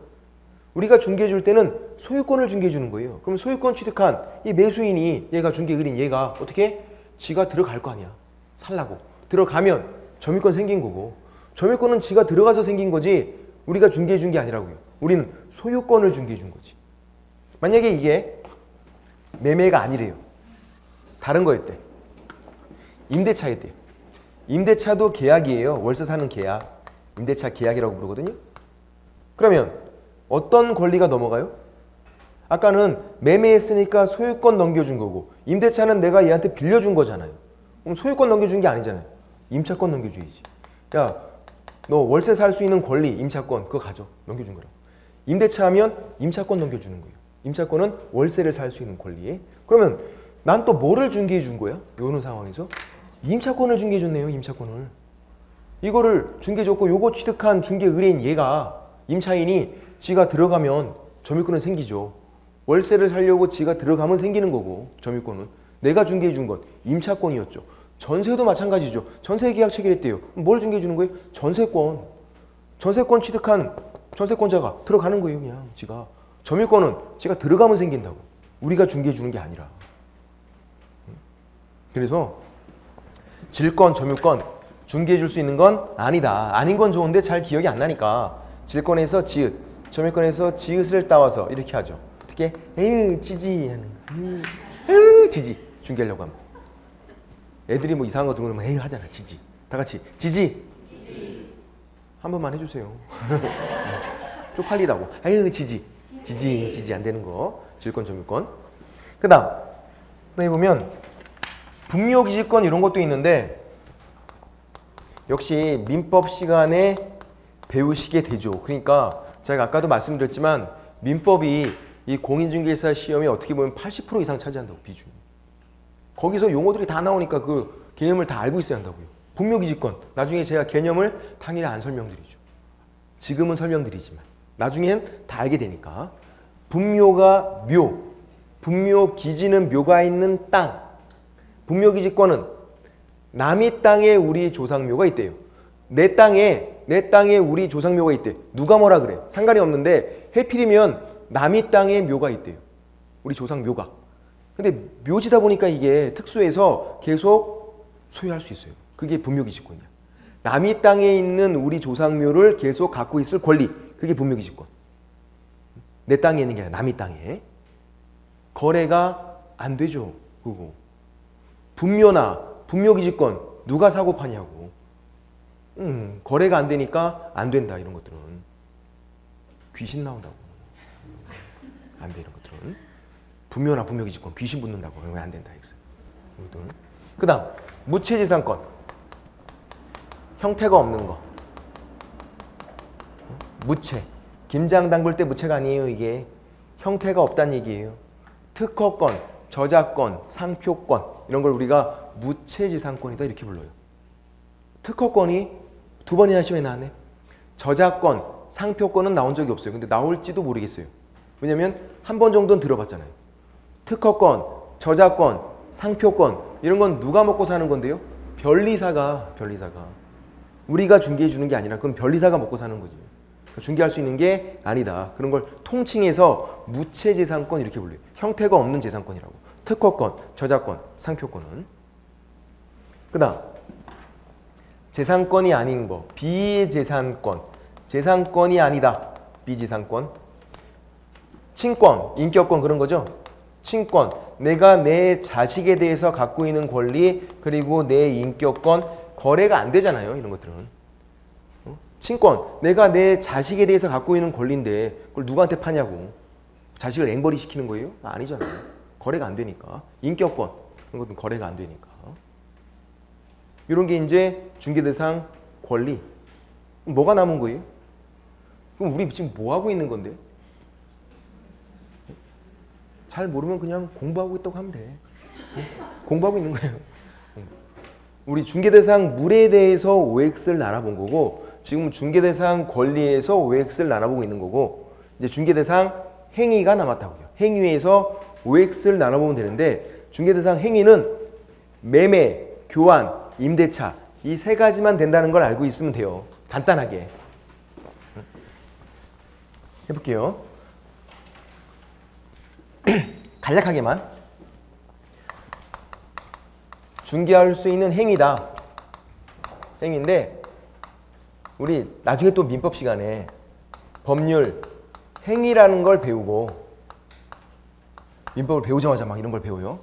Speaker 1: 우리가 중개해줄 때는 소유권을 중개해주는 거예요. 그럼 소유권 취득한 이 매수인이 얘가 중개의뢰인 얘가 어떻게? 지가 들어갈 거 아니야. 살라고. 들어가면 점유권 생긴 거고 점유권은 지가 들어가서 생긴 거지 우리가 중개해준 게 아니라고요. 우리는 소유권을 중개해준 거지. 만약에 이게 매매가 아니래요. 다른 거였대. 임대차였대요. 임대차도 계약이에요. 월세 사는 계약. 임대차 계약이라고 부르거든요. 그러면 어떤 권리가 넘어가요? 아까는 매매했으니까 소유권 넘겨준 거고 임대차는 내가 얘한테 빌려준 거잖아요. 그럼 소유권 넘겨준 게 아니잖아요. 임차권 넘겨줘야지. 야, 너 월세 살 수 있는 권리, 임차권 그거 가져. 넘겨준 거라고. 임대차 하면 임차권 넘겨주는 거예요. 임차권은 월세를 살 수 있는 권리. 그러면 난 또 뭐를 중개해 준 거야? 이런 상황에서 임차권을 중개해 줬네요. 임차권을. 이거를 중개해 줬고 요거 취득한 중개 의뢰인 얘가 임차인이 지가 들어가면 점유권은 생기죠. 월세를 살려고 지가 들어가면 생기는 거고 점유권은. 내가 중개해 준 건 임차권이었죠. 전세도 마찬가지죠. 전세 계약 체결했대요. 뭘 중개해 주는 거예요? 전세권. 전세권 취득한 전세권자가 들어가는 거예요. 그냥 지가. 점유권은 지가 들어가면 생긴다고. 우리가 중개해 주는 게 아니라. 그래서 질권, 점유권 중개해 줄 수 있는 건 아니다. 아닌 건 좋은데 잘 기억이 안 나니까 질권에서 지읒, 점유권에서 지읒을 따와서 이렇게 하죠. 어떻게? 에휴 지지 하는 거. 에휴 지지 중개하려고 하면 애들이 뭐 이상한 거 들으면 에휴 하잖아. 지지. 다 같이 지지. 한 번만 해주세요. 쪽팔리다고. 에휴 지지. 지지 안 되는 거. 질권, 점유권. 그 다음 여기 보면 분묘기지권 이런 것도 있는데 역시 민법 시간에 배우시게 되죠. 그러니까 제가 아까도 말씀드렸지만 민법이 이 공인중개사 시험에 어떻게 보면 80% 이상 차지한다고 비중이. 거기서 용어들이 다 나오니까 그 개념을 다 알고 있어야 한다고요. 분묘기지권. 나중에 제가 개념을 당연히 안 설명드리죠. 지금은 설명드리지만 나중엔 다 알게 되니까. 분묘가 묘. 분묘기지는 묘가 있는 땅. 분묘기지권은 남의 땅에 우리 조상묘가 있대요. 내 땅에 우리 조상묘가 있대. 누가 뭐라 그래? 상관이 없는데 해필이면 남의 땅에 묘가 있대요. 우리 조상묘가. 근데 묘지다 보니까 이게 특수해서 계속 소유할 수 있어요. 그게 분묘기지권이야. 남의 땅에 있는 우리 조상묘를 계속 갖고 있을 권리. 그게 분묘기지권. 내 땅에 있는 게 아니라 남의 땅에. 거래가 안 되죠. 그거. 분묘나 분묘기지권 누가 사고 파냐고. 거래가 안 되니까 안 된다. 이런 것들은 귀신 나온다고. 안 돼. 이런 것들은 분묘나 분묘기지권 귀신 붙는다고. 왜 안 된다. 그 다음 무채지상권. 형태가 없는 거. 무채. 김장 담글 때 무채가 아니에요. 이게 형태가 없다는 얘기예요. 특허권, 저작권, 상표권 이런 걸 우리가 무채지상권이다 이렇게 불러요. 특허권이 두 번이나 시험에 나왔네. 저작권, 상표권은 나온 적이 없어요. 근데 나올지도 모르겠어요. 왜냐면 한 번 정도는 들어봤잖아요. 특허권, 저작권, 상표권 이런 건 누가 먹고 사는 건데요? 변리사가. 우리가 중개해 주는 게 아니라 그건 변리사가 먹고 사는 거지. 중개할 수 있는 게 아니다. 그런 걸 통칭해서 무채재산권 이렇게 불러요. 형태가 없는 재산권이라고. 특허권, 저작권, 상표권은. 그 다음 재산권이 아닌 거. 비재산권. 재산권이 아니다. 비재산권. 친권, 인격권 그런 거죠. 친권. 내가 내 자식에 대해서 갖고 있는 권리 그리고 내 인격권 거래가 안 되잖아요. 이런 것들은. 친권, 내가 내 자식에 대해서 갖고 있는 권리인데 그걸 누구한테 파냐고. 자식을 앵벌이 시키는 거예요? 아니잖아요. 거래가 안 되니까. 인격권, 이런 것도 거래가 안 되니까. 이런 게 이제 중개대상 권리. 뭐가 남은 거예요? 그럼 우리 지금 뭐 하고 있는 건데? 잘 모르면 그냥 공부하고 있다고 하면 돼. 공부하고 있는 거예요. 우리 중개대상 물에 대해서 OX를 나눠본 거고 지금 중개대상 권리에서 OX를 나눠보고 있는 거고 이제 중개대상 행위가 남았다고요. 행위에서 OX를 나눠보면 되는데 중개대상 행위는 매매, 교환, 임대차 이 세 가지만 된다는 걸 알고 있으면 돼요. 간단하게. 해볼게요. 간략하게만. 중개할 수 있는 행위다. 행위인데 우리 나중에 또 민법 시간에 법률 행위라는 걸 배우고 민법을 배우자마자 막 이런 걸 배워요.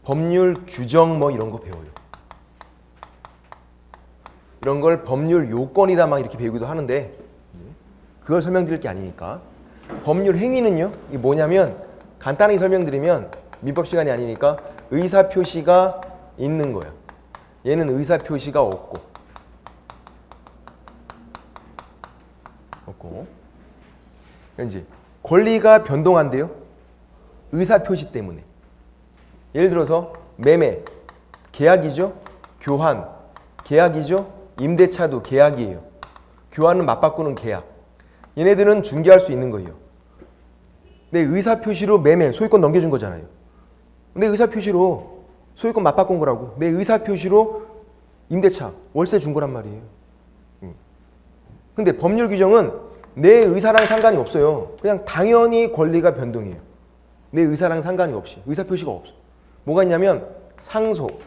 Speaker 1: 법률 규정 뭐 이런 거 배워요. 이런 걸 법률 요건이다 막 이렇게 배우기도 하는데 그걸 설명드릴 게 아니니까. 법률 행위는요. 이게 뭐냐면 간단하게 설명드리면 민법 시간이 아니니까 의사표시가 있는 거야. 얘는 의사표시가 없고 이제 권리가 변동한대요. 의사표시 때문에. 예를 들어서 매매, 계약이죠. 교환, 계약이죠. 임대차도 계약이에요. 교환은 맞바꾸는 계약. 얘네들은 중개할 수 있는 거예요. 내 의사표시로 매매, 소유권 넘겨준 거잖아요. 내 의사표시로 소유권 맞바꾼 거라고. 내 의사표시로 임대차, 월세 준 거란 말이에요. 근데 법률 규정은 내 의사랑 상관이 없어요. 그냥 당연히 권리가 변동해요. 내 의사랑 상관이 없이. 의사표시가 없어. 뭐가 있냐면 상속,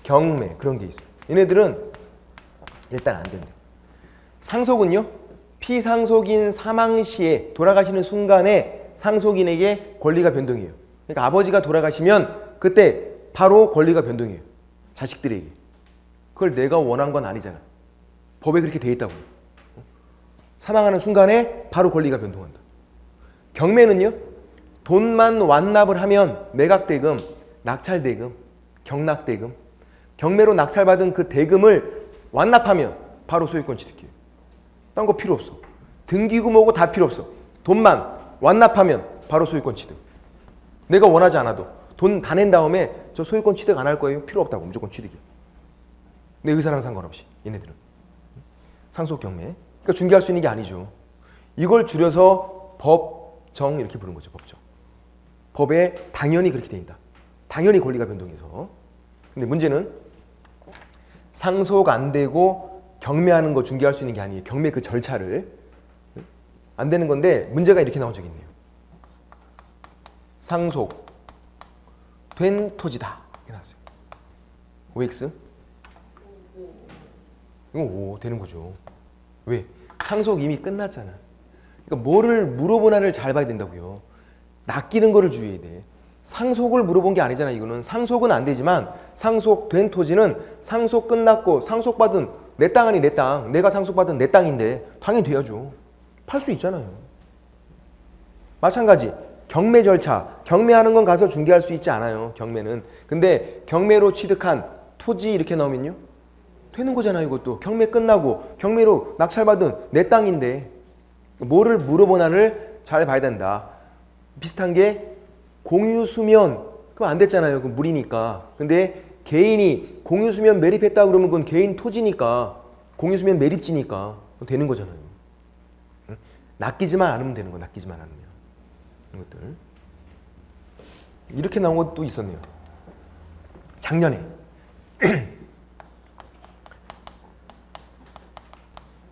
Speaker 1: 경매 그런 게 있어요. 얘네들은 일단 안 된대요. 상속은요. 피상속인 사망 시에 돌아가시는 순간에 상속인에게 권리가 변동해요. 그러니까 아버지가 돌아가시면 그때 바로 권리가 변동해요. 자식들에게. 그걸 내가 원한 건 아니잖아. 법에 그렇게 돼 있다고. 사망하는 순간에 바로 권리가 변동한다. 경매는요. 돈만 완납을 하면 매각대금, 낙찰대금, 경락대금, 경매로 낙찰받은 그 대금을 완납하면 바로 소유권 취득해요. 딴 거 필요 없어. 등기구 뭐고 다 필요 없어. 돈만 완납하면 바로 소유권 취득. 내가 원하지 않아도 돈 다 낸 다음에 저 소유권 취득 안 할 거예요? 필요 없다고. 무조건 취득이야. 내 의사랑 상관없이 얘네들은. 상속 경매. 그러니까 중개할 수 있는 게 아니죠. 이걸 줄여서 법정 이렇게 부르는 거죠. 법정. 법에 당연히 그렇게 돼 있다. 당연히 권리가 변동해서. 근데 문제는 상속 안 되고 경매하는 거 중개할 수 있는 게 아니에요. 경매 그 절차를. 안 되는 건데 문제가 이렇게 나온 적이 있네요. 상속 된 토지다. 이렇게 나왔어요. OX? 이거 O 되는 거죠. 왜? 상속 이미 끝났잖아. 그러니까 뭐를 물어보나를 잘 봐야 된다고요. 낚이는 거를 주의해야 돼. 상속을 물어본 게 아니잖아. 이거는 상속은 안 되지만 상속된 토지는 상속 끝났고 상속받은 내 땅 아니 내 땅. 내가 상속받은 내 땅인데 당연히 돼야죠. 팔 수 있잖아요. 마찬가지 경매 절차. 경매하는 건 가서 중개할 수 있지 않아요. 경매는. 근데 경매로 취득한 토지 이렇게 나오면요. 되는 거잖아요. 이것도. 경매 끝나고 경매로 낙찰받은 내 땅인데 뭐를 물어보나를 잘 봐야 된다. 비슷한 게 공유수면. 그럼 안 됐잖아요. 그럼 물이니까. 근데 개인이 공유수면 매립했다 그러면 그건 개인 토지니까 공유수면 매립지니까 되는 거잖아요. 응? 낚이지만 않으면 되는 거. 낚이지만 않으면. 이것들. 이렇게 나온 것도 있었네요. 작년에.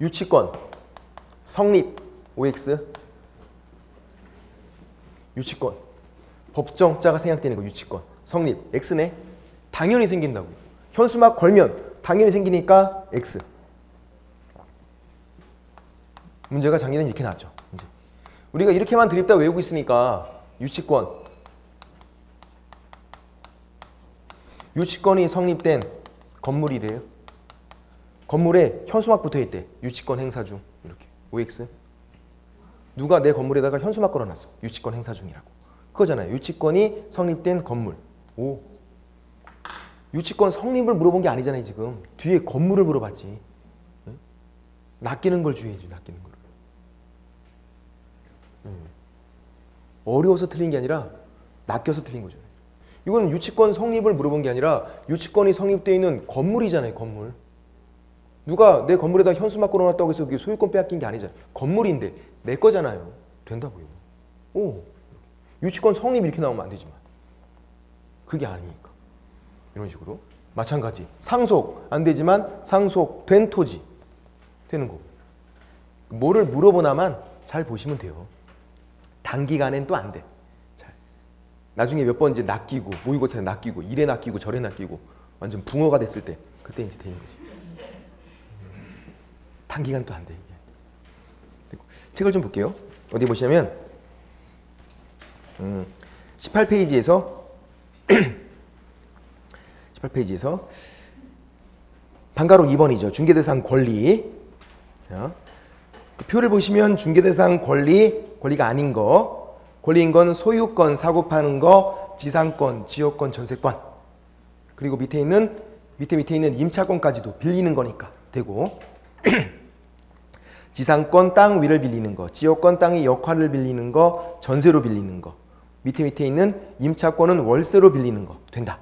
Speaker 1: 유치권 성립 OX 유치권 법정자가 생략되는 거 유치권 성립 X네. 당연히 생긴다고. 현수막 걸면 당연히 생기니까 X. 문제가 작년엔 이렇게 나왔죠. 이제 우리가 이렇게만 드립다 외우고 있으니까 유치권 유치권이 성립된 건물이래요. 건물에 현수막 붙어있대. 유치권 행사 중. 이렇게. OX. 누가 내 건물에다가 현수막 걸어놨어. 유치권 행사 중이라고. 그거잖아요. 유치권이 성립된 건물. O. 유치권 성립을 물어본 게 아니잖아요. 지금. 뒤에 건물을 물어봤지. 응? 낚이는 걸 주의해야지. 낚이는 걸. 어려워서 틀린 게 아니라 낚여서 틀린 거죠. 이건 유치권 성립을 물어본 게 아니라 유치권이 성립되어 있는 건물이잖아요. 건물. 누가 내 건물에다 현수막 걸어놨다고 해서 그게 소유권 빼앗긴 게 아니잖아요. 건물인데 내 거잖아요. 된다고요. 오, 유치권 성립 이렇게 나오면 안 되지만 그게 아니니까. 이런 식으로. 마찬가지. 상속 안 되지만 상속된 토지 되는 거고. 뭐를 물어보나만 잘 보시면 돼요. 단기간엔 또 안 돼. 잘. 나중에 몇 번 이제 낚이고 모의고사에 낚이고 이래 낚이고 저래 낚이고 완전 붕어가 됐을 때 그때 이제 되는 거지. 단기간 또 안 돼. 이게. 책을 좀 볼게요. 어디 보시냐면 18페이지에서 18페이지에서 방가로 2번이죠. 중개대상 권리. 자, 그 표를 보시면 중개대상 권리가 아닌 거, 권리인 건 소유권, 사고 파는 거, 지상권, 지역권, 전세권. 그리고 밑에 있는 임차권까지도 빌리는 거니까 되고 지상권 땅 위를 빌리는 거, 지역권 땅의 역할을 빌리는 거, 전세로 빌리는 거. 밑에 있는 임차권은 월세로 빌리는 거 된다.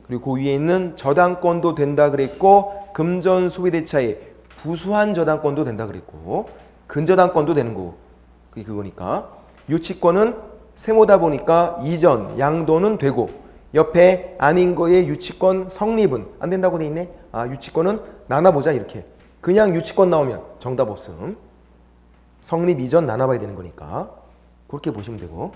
Speaker 1: 그리고 그 위에 있는 저당권도 된다 그랬고 금전 소비대차의 부수한 저당권도 된다 그랬고 근저당권도 되는 거고 그게 그거니까 유치권은 세모다 보니까 이전, 양도는 되고 옆에 아닌 거에 유치권 성립은 안 된다고 돼 있네. 아 유치권은 나눠보자 이렇게 그냥 유치권 나오면 정답 없음. 성립 이전 나눠봐야 되는 거니까 그렇게 보시면 되고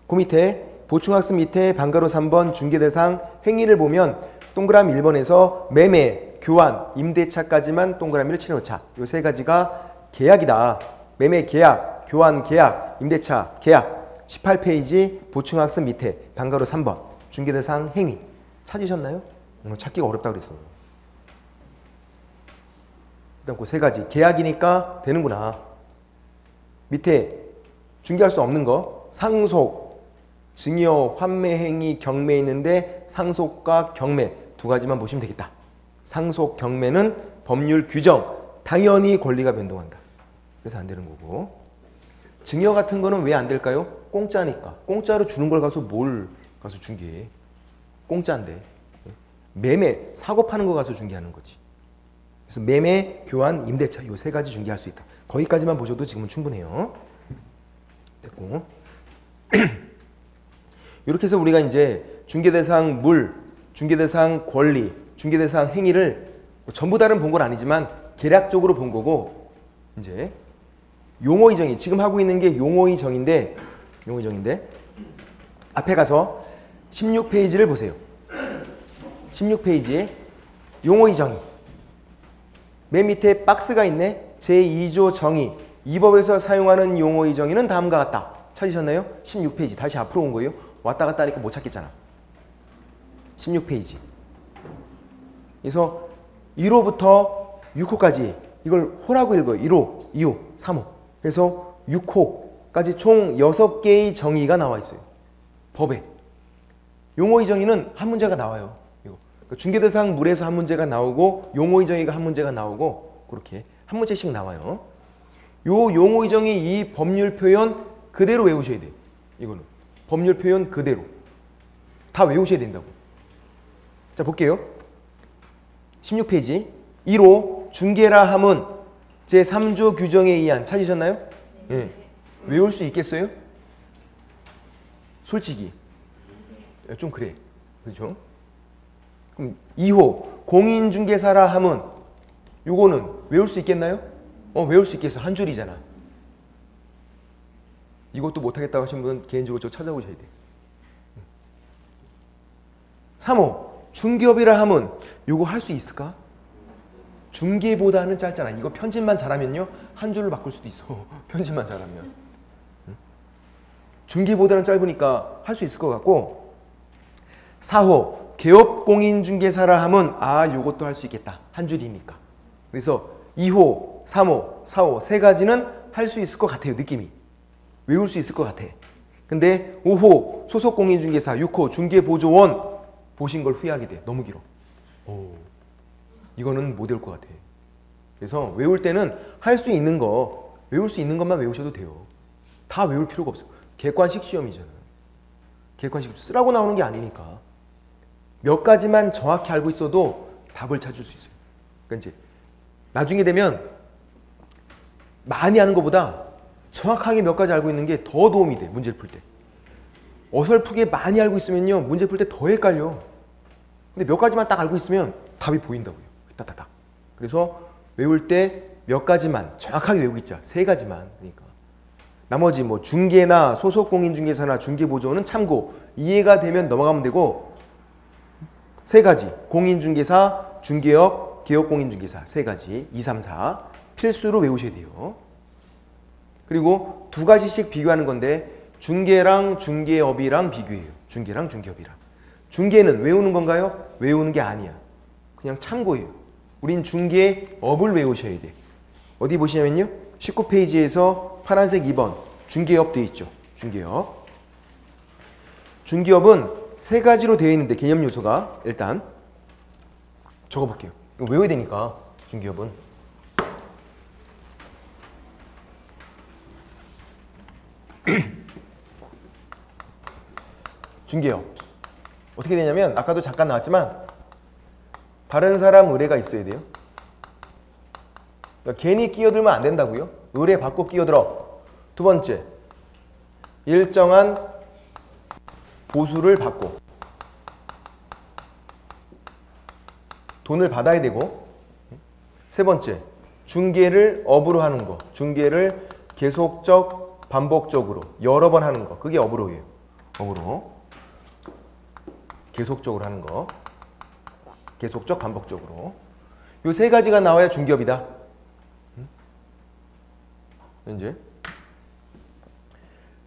Speaker 1: 그 밑에 보충학습 밑에 방가로 3번 중개대상 행위를 보면 동그라미 1번에서 매매, 교환, 임대차까지만 동그라미를 칠해놓자. 이 세 가지가 계약이다. 매매 계약, 교환 계약, 임대차 계약. 18페이지 보충학습 밑에 방가로 3번 중개대상 행위. 찾으셨나요? 찾기가 어렵다 그랬어요. 일단 그 세 가지. 계약이니까 되는구나. 밑에 중개할 수 없는 거 상속, 증여, 환매 행위, 경매 있는데 상속과 경매 두 가지만 보시면 되겠다. 상속, 경매는 법률 규정, 당연히 권리가 변동한다. 그래서 안 되는 거고. 증여 같은 거는 왜 안 될까요? 공짜니까. 공짜로 주는 걸 가서 뭘 가서 중개해. 공짜인데. 매매, 사고 파는 거 가서 중개하는 거지. 그래서 매매, 교환, 임대차 이 세 가지 중개할 수 있다. 거기까지만 보셔도 지금은 충분해요. 됐고. 이렇게 해서 우리가 이제 중개대상 물, 중개대상 권리, 중개대상 행위를 전부 다는 본 건 아니지만 개략적으로 본 거고 이제 용어의 정의 지금 하고 있는 게 용어의 정의인데 앞에 가서 16페이지를 보세요. 16페이지에 용어의 정의 맨 밑에 박스가 있네. 제2조 정의 이 법에서 사용하는 용어의 정의는 다음과 같다. 찾으셨나요? 16페이지 다시 앞으로 온 거예요. 왔다 갔다 하니까 못 찾겠잖아. 16페이지. 그래서 1호부터 6호까지 이걸 호라고 읽어요. 1호, 2호, 3호. 그래서 6호까지 총 6개의 정의가 나와 있어요. 법에. 용어의 정의는 한 문제가 나와요. 이거. 그러니까 중개대상 물에서 한 문제가 나오고 용어의 정의가 한 문제가 나오고 그렇게 한 문제씩 나와요. 요 용어의 정의 이 법률 표현 그대로 외우셔야 돼요. 이거는. 법률 표현 그대로. 다 외우셔야 된다고. 자, 볼게요. 16페이지. 1호 중개라 함은 제3조 규정에 의한 찾으셨나요? 예. 외울 수 있겠어요? 솔직히. 좀 그래. 그렇죠? 그럼 2호 공인중개사라 함은 요거는 외울 수 있겠나요? 외울 수 있겠어. 한 줄이잖아. 이것도 못하겠다고 하신 분은 개인적으로 좀 찾아보셔야 돼요. 3호 중개업이라 함은 요거 할 수 있을까? 중개보다는 짧잖아. 이거 편집만 잘하면요 한 줄로 바꿀 수도 있어. 편집만 잘하면. 중개보다는 짧으니까 할 수 있을 것 같고 4호 개업공인중개사라 함은 요것도 할 수 있겠다. 한 줄이니까. 그래서 2호, 3호, 4호 세 가지는 할 수 있을 것 같아요. 느낌이. 외울 수 있을 것 같아. 근데 5호 소속공인중개사, 6호 중개보조원 보신 걸 후회하게 돼. 너무 길어. 이거는 못 외울 것 같아. 그래서 외울 때는 할 수 있는 거, 외울 수 있는 것만 외우셔도 돼요. 다 외울 필요가 없어. 객관식 시험이잖아. 객관식 쓰라고 나오는 게 아니니까. 몇 가지만 정확히 알고 있어도 답을 찾을 수 있어요. 그러니까 이제 나중에 되면 많이 아는 것보다 정확하게 몇 가지 알고 있는 게 더 도움이 돼. 문제를 풀 때. 어설프게 많이 알고 있으면요 문제 풀 때 더 헷갈려. 근데 몇 가지만 딱 알고 있으면 답이 보인다고요. 딱딱딱. 그래서 외울 때 몇 가지만 정확하게 외우고 있자. 3가지만. 그러니까 나머지 뭐 중개나 소속공인중개사나 중개보조는 참고 이해가 되면 넘어가면 되고 3가지 공인중개사, 중개업, 개업공인중개사 3가지 2, 3, 4 필수로 외우셔야 돼요. 그리고 2가지씩 비교하는 건데 중개랑 중개업이랑 비교해요. 중개랑 중개업이랑. 중개는 외우는 건가요? 외우는 게 아니야. 그냥 참고해요. 우린 중개업을 외우셔야 돼. 어디 보시냐면요. 19페이지에서 파란색 2번 중개업 되어 있죠. 중개업. 중개업은 3가지로 되어 있는데 개념 요소가 일단 적어볼게요. 이거 외워야 되니까 중개업은. 중개업. 어떻게 되냐면 아까도 잠깐 나왔지만 다른 사람 의뢰가 있어야 돼요. 그러니까 괜히 끼어들면 안 된다고요. 의뢰 받고 끼어들어. 2번째, 일정한 보수를 받고 돈을 받아야 되고 3번째, 중개를 업으로 하는 거. 중개를 계속적, 반복적으로 여러 번 하는 거. 그게 업으로예요. 업으로. 계속적으로 하는 거. 계속적, 반복적으로. 요 3가지가 나와야 중개업이다. 이제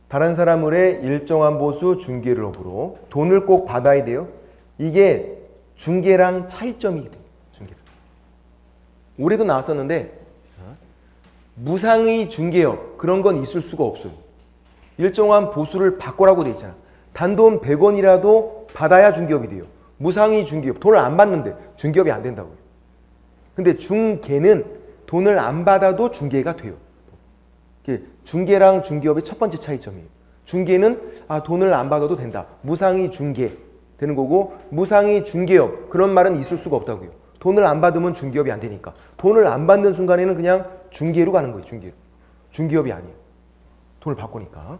Speaker 1: 다른 사람의 일정한 보수 중개를 업으로 돈을 꼭 받아야 돼요. 이게 중개랑 차이점이 돼요. 중개랑. 올해도 나왔었는데 무상의 중개업 그런 건 있을 수가 없어요. 일정한 보수를 받고라고 돼 있잖아. 단돈 100원이라도 받아야 중개업이 돼요. 무상의 중개업 돈을 안 받는데 중개업이 안 된다고요. 근데 중개는 돈을 안 받아도 중개가 돼요. 중개랑 중개업의 첫 번째 차이점이에요. 중개는 돈을 안 받아도 된다. 무상의 중개 되는 거고 무상의 중개업 그런 말은 있을 수가 없다고요. 돈을 안 받으면 중개업이 안 되니까. 돈을 안 받는 순간에는 그냥 중개로 가는 거예요. 중개로. 중개업이 아니에요. 돈을 바꾸니까.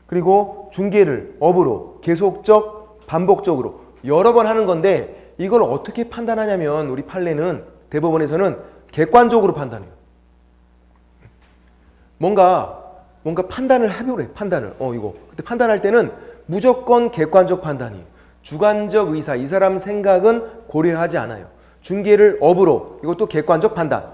Speaker 1: 그리고 중개를 업으로 계속적 반복적으로 여러 번 하는 건데 이걸 어떻게 판단하냐면 우리 판례는 대법원에서는 객관적으로 판단해요. 뭔가 판단을 해보래. 판단을. 이거. 그때 판단할 때는 무조건 객관적 판단이에요. 주관적 의사, 이 사람 생각은 고려하지 않아요. 중개를 업으로, 이것도 객관적 판단.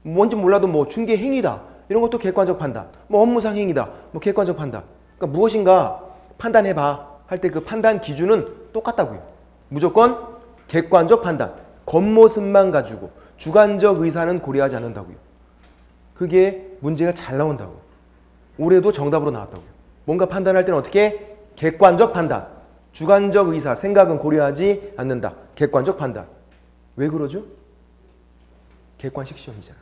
Speaker 1: 뭔지 몰라도 뭐 중개 행위다. 이런 것도 객관적 판단. 뭐 업무상 행위다. 뭐 객관적 판단. 그러니까 무엇인가 판단해봐 할 때 그 판단 기준은 똑같다고요. 무조건 객관적 판단. 겉모습만 가지고 주관적 의사는 고려하지 않는다고요. 그게 문제가 잘 나온다고. 올해도 정답으로 나왔다고요. 뭔가 판단할 때는 어떻게? 객관적 판단. 주관적 의사, 생각은 고려하지 않는다. 객관적 판단. 왜 그러죠? 객관식 시험이잖아.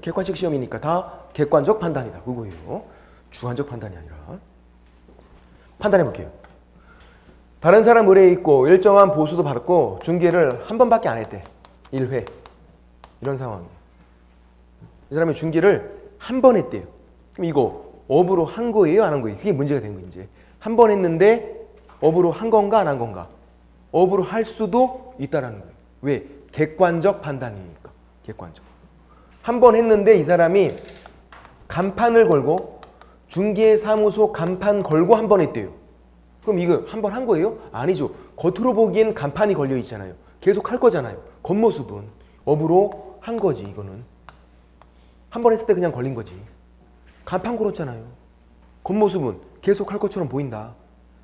Speaker 1: 객관식 시험이니까 다 객관적 판단이다. 그거예요. 주관적 판단이 아니라. 판단해 볼게요. 다른 사람 의뢰에 있고 일정한 보수도 받았고 중개를 한 번밖에 안 했대. 1회. 이런 상황이에요. 이 사람이 중개를 한 번 했대요. 그럼 이거 업으로 한 거예요? 안 한 거예요? 그게 문제가 된 거예요. 이제 한 번 했는데 업으로 한 건가 안 한 건가? 업으로 할 수도 있다라는 거예요. 왜? 객관적 판단이니까. 객관적. 한 번 했는데 이 사람이 간판을 걸고 중개사무소 간판 걸고 한 번 했대요. 그럼 이거 한 번 한 거예요? 아니죠. 겉으로 보기엔 간판이 걸려 있잖아요. 계속 할 거잖아요. 겉모습은 업으로 한 거지. 이거는 한 번 했을 때 그냥 걸린 거지. 간판 걸었잖아요. 겉모습은 계속 할 것처럼 보인다.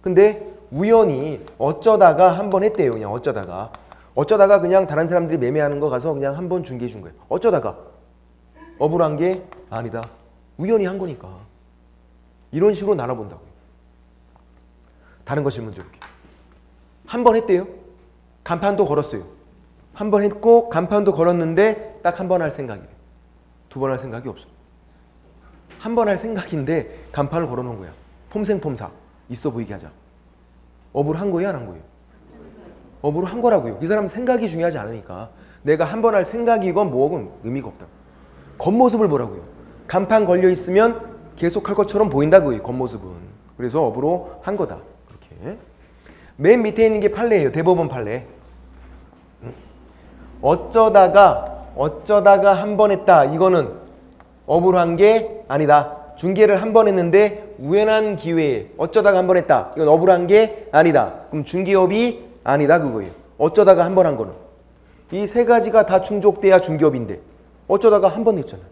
Speaker 1: 근데 우연히 어쩌다가 한 번 했대요. 그냥 어쩌다가 그냥 다른 사람들이 매매하는 거 가서 그냥 한 번 중개해 준 거예요. 어쩌다가 업으로 한 게 아니다. 우연히 한 거니까. 이런 식으로 나눠본다고요. 다른 거 질문 드릴게요. 한 번 했대요. 간판도 걸었어요. 한 번 했고 간판도 걸었는데 딱 한 번 할 생각이에요. 2번 할 생각이 없어. 한 번 할 생각인데 간판을 걸어놓은 거야. 폼생폼사. 있어 보이게 하자. 업으로 한 거예요? 안 한 거예요? 업으로 한 거라고요. 그 사람 생각이 중요하지 않으니까. 내가 한 번 할 생각이건 뭐건 의미가 없다. 겉모습을 보라고요. 간판 걸려 있으면 계속 할 것처럼 보인다고요. 겉모습은. 그래서 업으로 한 거다. 그렇게. 맨 밑에 있는 게 판례예요. 대법원 판례. 어쩌다가 한 번 했다. 이거는 업으로 한 게 아니다. 중개를 한 번 했는데 우연한 기회에 어쩌다가 한 번 했다. 이건 업으로 한 게 아니다. 그럼 중개업이 아니다 그거예요. 어쩌다가 한 번 한 거는. 이 세 가지가 다 충족돼야 중개업인데 어쩌다가 한 번 했잖아요.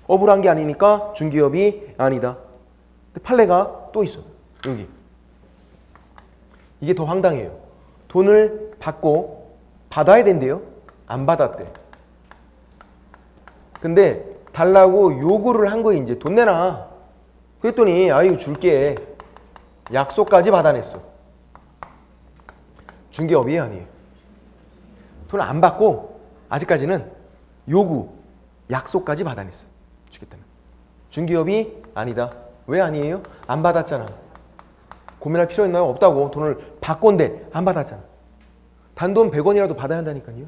Speaker 1: 업으로 한 게 아니니까 중개업이 아니다. 근데 판례가 또 있어요. 여기. 이게 더 황당해요. 돈을 받고 받아야 된대요. 안 받았대. 근데 달라고 요구를 한 거예요. 이제 돈 내놔. 그랬더니 아유 줄게. 약속까지 받아냈어. 중개업이 아니에요. 돈을 안 받고 아직까지는 요구, 약속까지 받아냈어. 주겠다는. 중개업이 아니다. 왜 아니에요? 안 받았잖아. 고민할 필요 있나요? 없다고. 돈을 받건데 안 받았잖아. 단돈 100원이라도 받아야 한다니까요.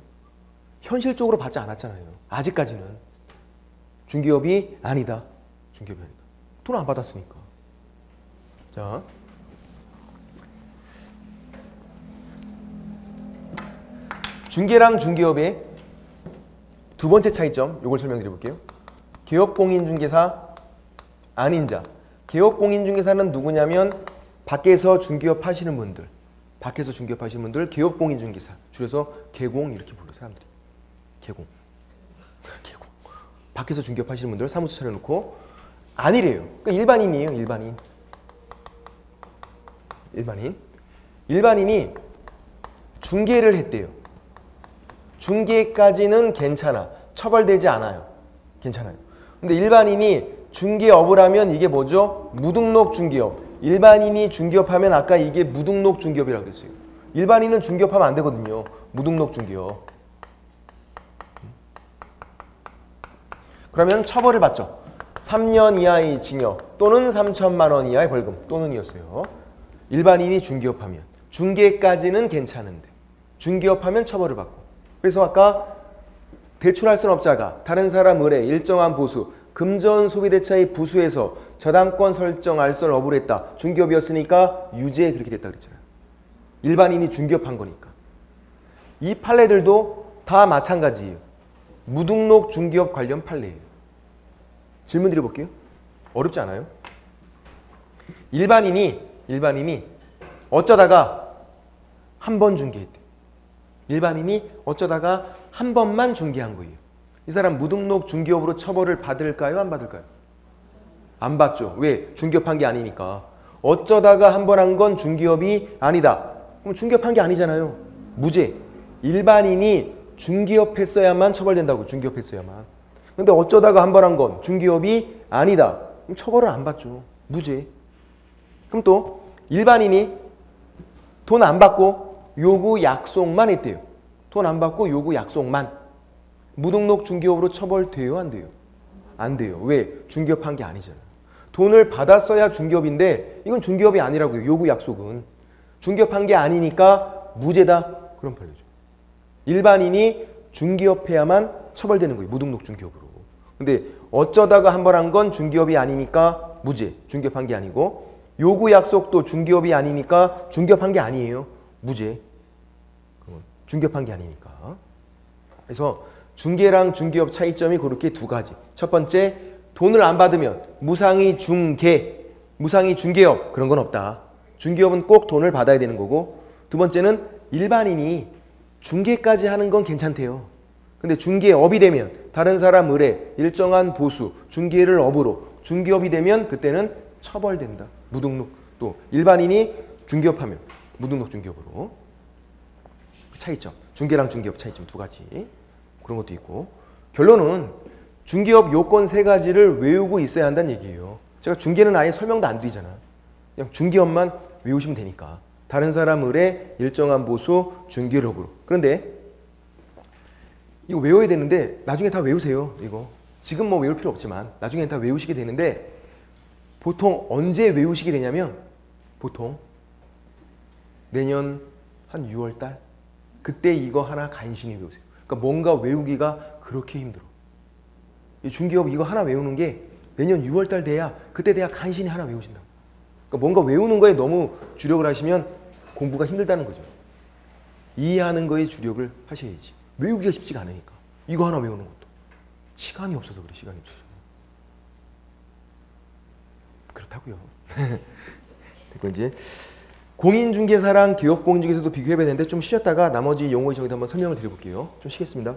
Speaker 1: 현실적으로 받지 않았잖아요. 아직까지는. 중개업이 아니다. 중개업이 아니다. 돈을 안 받았으니까. 자, 중개랑 중개업의 두 번째 차이점, 이걸 설명드려 볼게요. 개업공인중개사 아닌 자. 개업공인중개사는 누구냐면 밖에서 중개업 하시는 분들, 개업공인중개사, 줄여서 개공 이렇게 불러 사람들이. 개공. 밖에서 중개업 하시는 분들 사무소 차려놓고 아니래요. 그러니까 일반인이에요. 일반인이 중개를 했대요. 중개까지는 괜찮아. 처벌되지 않아요. 괜찮아요. 근데 일반인이 중개업을 하면 이게 뭐죠? 무등록 중개업. 일반인이 중개업하면 아까 이게 무등록 중개업이라고 그랬어요. 일반인은 중개업하면 안 되거든요. 무등록 중개업. 그러면 처벌을 받죠. 3년 이하의 징역 또는 3천만 원 이하의 벌금 또는이었어요. 일반인이 중개업하면. 중개까지는 괜찮은데 중개업하면 처벌을 받고. 그래서 아까 대출할 순 업자가 다른 사람 의뢰 일정한 보수 금전 소비대차의 부수에서 저당권 설정 알선 업을 했다. 중개업이었으니까 유죄 그렇게 됐다 그랬잖아요. 일반인이 중개업한 거니까. 이 판례들도 다 마찬가지예요. 무등록 중개업 관련 판례예요. 질문 드려볼게요. 어렵지 않아요? 일반인이 어쩌다가 한 번 중개했대. 일반인이 어쩌다가 한 번만 중개한 거예요. 이 사람 무등록 중개업으로 처벌을 받을까요? 안 받을까요? 안 받죠. 왜? 중개업한 게 아니니까. 어쩌다가 한 번 한 건 중개업이 아니다. 그럼 중개업한 게 아니잖아요. 무죄. 일반인이 중개업했어야만 처벌된다고. 중개업했어야만. 근데 어쩌다가 한 번 한 건 중개업이 아니다. 그럼 처벌을 안 받죠. 무죄. 그럼 또 일반인이 돈 안 받고 요구 약속만 했대요. 돈 안 받고 요구 약속만. 무등록 중개업으로 처벌돼요? 안 돼요? 안 돼요. 왜? 중개업한 게 아니잖아요. 돈을 받았어야 중개업인데 이건 중개업이 아니라고요. 요구 약속은. 중개업한 게 아니니까 무죄다. 그런 판례죠. 일반인이 중개업해야만 처벌되는 거예요. 무등록 중개업으로. 근데 어쩌다가 한 번 한 건 중개업이 아니니까 무죄. 중개업한 게 아니고 요구 약속도 중개업이 아니니까 중개업한 게 아니에요. 무죄. 중개업한 게 아니니까. 그래서 중개랑 중개업 차이점이 그렇게 두 가지. 첫 번째, 돈을 안 받으면 무상의 중개업 그런 건 없다. 중개업은 꼭 돈을 받아야 되는 거고. 두 번째는 일반인이 중개까지 하는 건 괜찮대요. 근데 중개업이 되면 다른 사람 의뢰 일정한 보수 중개를 업으로 중개업이 되면 그때는 처벌된다. 무등록. 또 일반인이 중개업하면 무등록 중개업으로. 차이점. 중개랑 중개업 차이점 두 가지. 그런 것도 있고. 결론은 중개업 요건 세 가지를 외우고 있어야 한다는 얘기예요. 제가 중개는 아예 설명도 안 드리잖아. 그냥 중개업만 외우시면 되니까. 다른 사람 의뢰 일정한 보수 중개업으로. 그런데 이거 외워야 되는데 나중에 다 외우세요. 이거 지금 뭐 외울 필요 없지만 나중에 다 외우시게 되는데 보통 언제 외우시게 되냐면 보통 내년 한 6월달 그때 이거 하나 간신히 외우세요. 그러니까 뭔가 외우기가 그렇게 힘들어. 이 중개업 이거 하나 외우는 게 내년 6월달 돼야 그때 돼야 간신히 하나 외우신다. 그러니까 뭔가 외우는 거에 너무 주력을 하시면 공부가 힘들다는 거죠. 이해하는 거에 주력을 하셔야지. 외우기가 쉽지가 않으니까. 이거 하나 외우는 것도. 시간이 없어서 그래, 시간이 없어서. 그렇다고요. 그리고 이제 공인중개사랑 기업공인중개사도 비교해봐야 되는데 좀 쉬었다가 나머지 용어 정의도 한번 설명을 드려볼게요. 좀 쉬겠습니다.